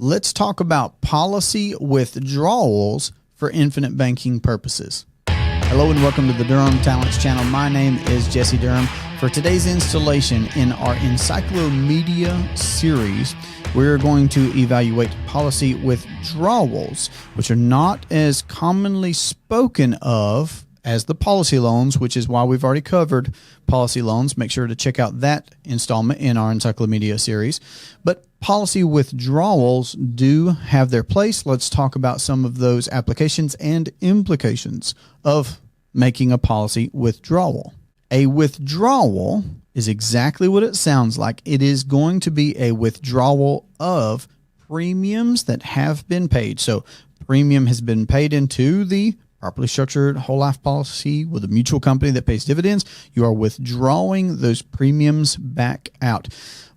let's talk about policy withdrawals for infinite banking purposes. Hello and welcome to the Durham Talents channel. My name is Jesse Durham. For today's installation in our EncycloMedia series, we're going to evaluate policy withdrawals, which are not as commonly spoken of as the policy loans, which is why we've already covered policy loans. Make sure to check out that installment in our EncycloMedia series. But policy withdrawals do have their place. Let's talk about some of those applications and implications of making a policy withdrawal. A withdrawal is exactly what it sounds like. It is going to be a withdrawal of premiums that have been paid. So premium has been paid into the properly structured whole life policy with a mutual company that pays dividends. You are withdrawing those premiums back out.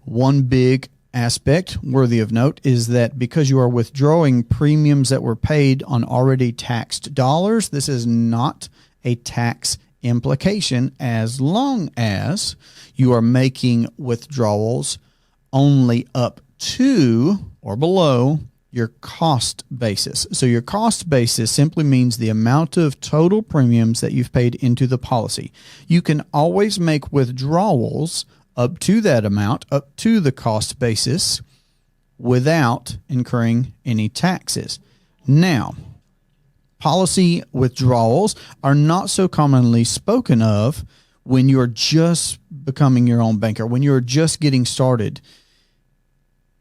One big aspect worthy of note is that because you are withdrawing premiums that were paid on already taxed dollars, this is not a tax implication as long as you are making withdrawals only up to or below your cost basis. So your cost basis simply means the amount of total premiums that you've paid into the policy. You can always make withdrawals up to that amount, up to the cost basis, without incurring any taxes. Now, policy withdrawals are not so commonly spoken of when you're just becoming your own banker, when you're just getting started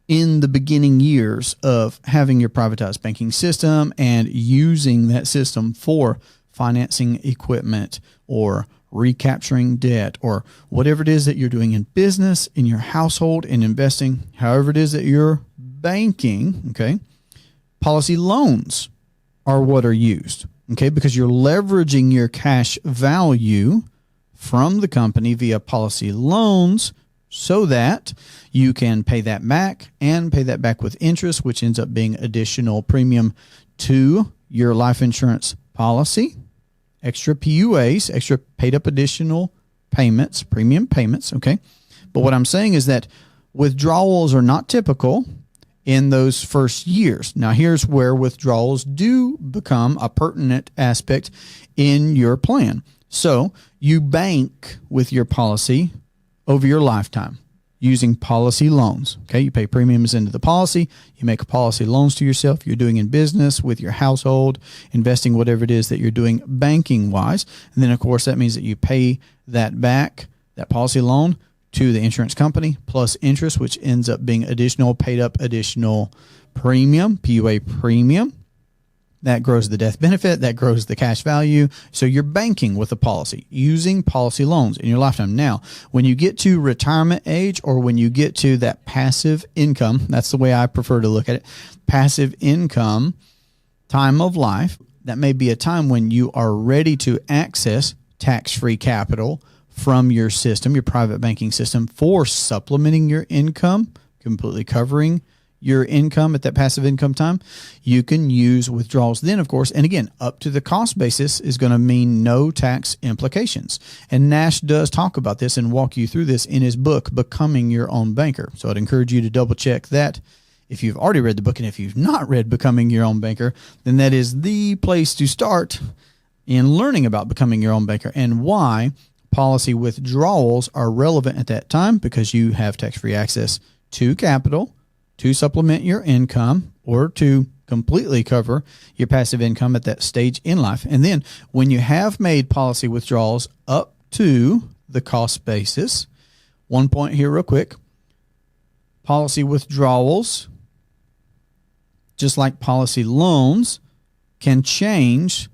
in the beginning years of having your privatized banking system and using that system for financing equipment or recapturing debt or whatever it is that you're doing in business, in your household, in investing, however it is that you're banking, okay? Policy loans are what are used, okay? Because you're leveraging your cash value from the company via policy loans so that you can pay that back and pay that back with interest, which ends up being additional premium to your life insurance policy, extra PUAs, extra paid up additional payments, premium payments, okay? But what I'm saying is that withdrawals are not typical in those first years. Now, here's where withdrawals do become a pertinent aspect in your plan. So you bank with your policy over your lifetime using policy loans. Okay, you pay premiums into the policy, you make policy loans to yourself, you're doing in business with your household, investing whatever it is that you're doing banking wise. And then of course that means that you pay that back, that policy loan, to the insurance company plus interest, which ends up being additional paid up additional premium, PUA premium. That grows the death benefit, that grows the cash value. So you're banking with a policy, using policy loans in your lifetime. Now, when you get to retirement age or when you get to that passive income, that's the way I prefer to look at it, passive income time of life, that may be a time when you are ready to access tax-free capital from your system, your private banking system, for supplementing your income, completely covering your income at that passive income time. You can use withdrawals then, of course, and again, up to the cost basis is going to mean no tax implications. And Nash does talk about this and walk you through this in his book, Becoming Your Own Banker. So I'd encourage you to double check that if you've already read the book, and if you've not read Becoming Your Own Banker, then that is the place to start in learning about becoming your own banker and why policy withdrawals are relevant at that time, because you have tax-free access to capital to supplement your income or to completely cover your passive income at that stage in life. And then when you have made policy withdrawals up to the cost basis, one point here real quick, policy withdrawals, just like policy loans, can change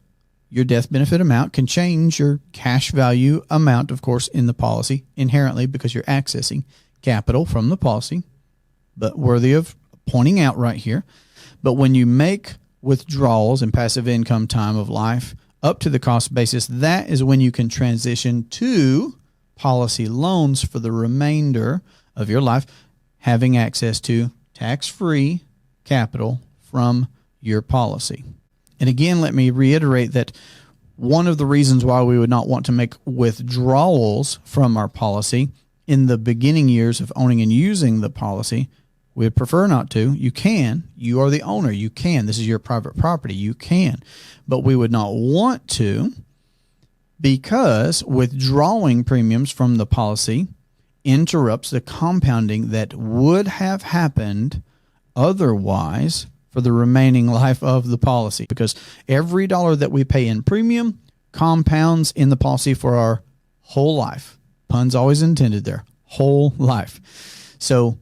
your death benefit amount, can change your cash value amount, of course, in the policy inherently because you're accessing capital from the policy, but worthy of pointing out right here. But when you make withdrawals in passive income time of life up to the cost basis, that is when you can transition to policy loans for the remainder of your life, having access to tax-free capital from your policy. And again, let me reiterate that one of the reasons why we would not want to make withdrawals from our policy in the beginning years of owning and using the policy We'd prefer not to. You can. You are the owner. You can. This is your private property. You can. But we would not want to, because withdrawing premiums from the policy interrupts the compounding that would have happened otherwise for the remaining life of the policy. Because every dollar that we pay in premium compounds in the policy for our whole life. Puns always intended there. Whole life. So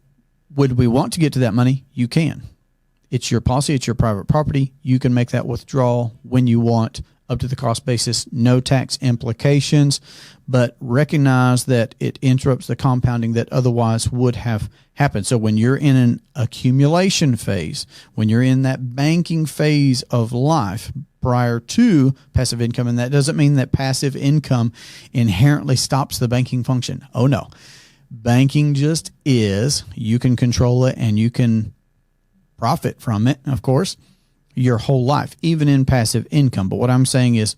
would we want to get to that money? You can. It's your policy. It's your private property. You can make that withdrawal when you want, up to the cost basis, no tax implications, but recognize that it interrupts the compounding that otherwise would have happened. So when you're in an accumulation phase, when you're in that banking phase of life prior to passive income, and that doesn't mean that passive income inherently stops the banking function. Oh no. Banking just is. You can control it and you can profit from it, of course, your whole life, even in passive income. But what I'm saying is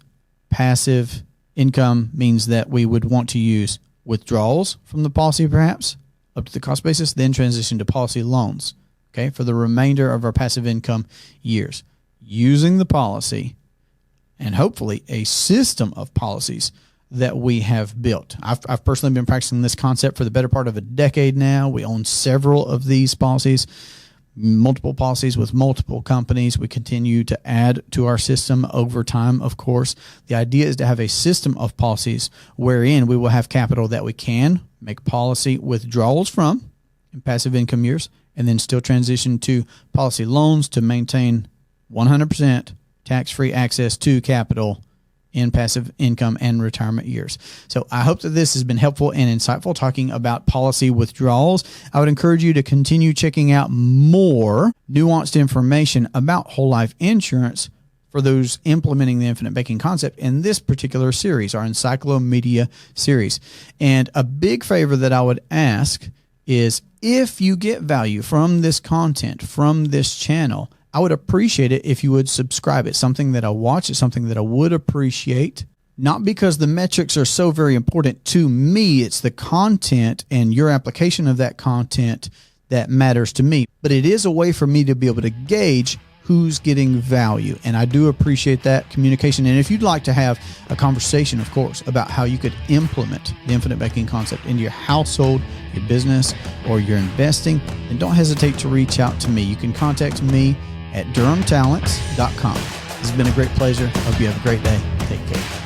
passive income means that we would want to use withdrawals from the policy, perhaps up to the cost basis, then transition to policy loans, okay, for the remainder of our passive income years, using the policy and hopefully a system of policies that we have built. I've personally been practicing this concept for the better part of a decade now. We own several of these policies, multiple policies with multiple companies. We continue to add to our system over time, of course. The idea is to have a system of policies wherein we will have capital that we can make policy withdrawals from in passive income years, and then still transition to policy loans to maintain 100% tax-free access to capital in passive income and retirement years. So I hope that this has been helpful and insightful talking about policy withdrawals. I would encourage you to continue checking out more nuanced information about whole life insurance for those implementing the infinite banking concept in this particular series, our EncycloMedia series. And a big favor that I would ask is, if you get value from this content, from this channel, I would appreciate it if you would subscribe. It's something that I watch. It's something that I would appreciate, not because the metrics are so very important to me. It's the content and your application of that content that matters to me. But it is a way for me to be able to gauge who's getting value. And I do appreciate that communication. And if you'd like to have a conversation, of course, about how you could implement the infinite banking concept into your household, your business, or your investing, then don't hesitate to reach out to me. You can contact me at DurhamTalents.com. This has been a great pleasure. Hope you have a great day. Take care.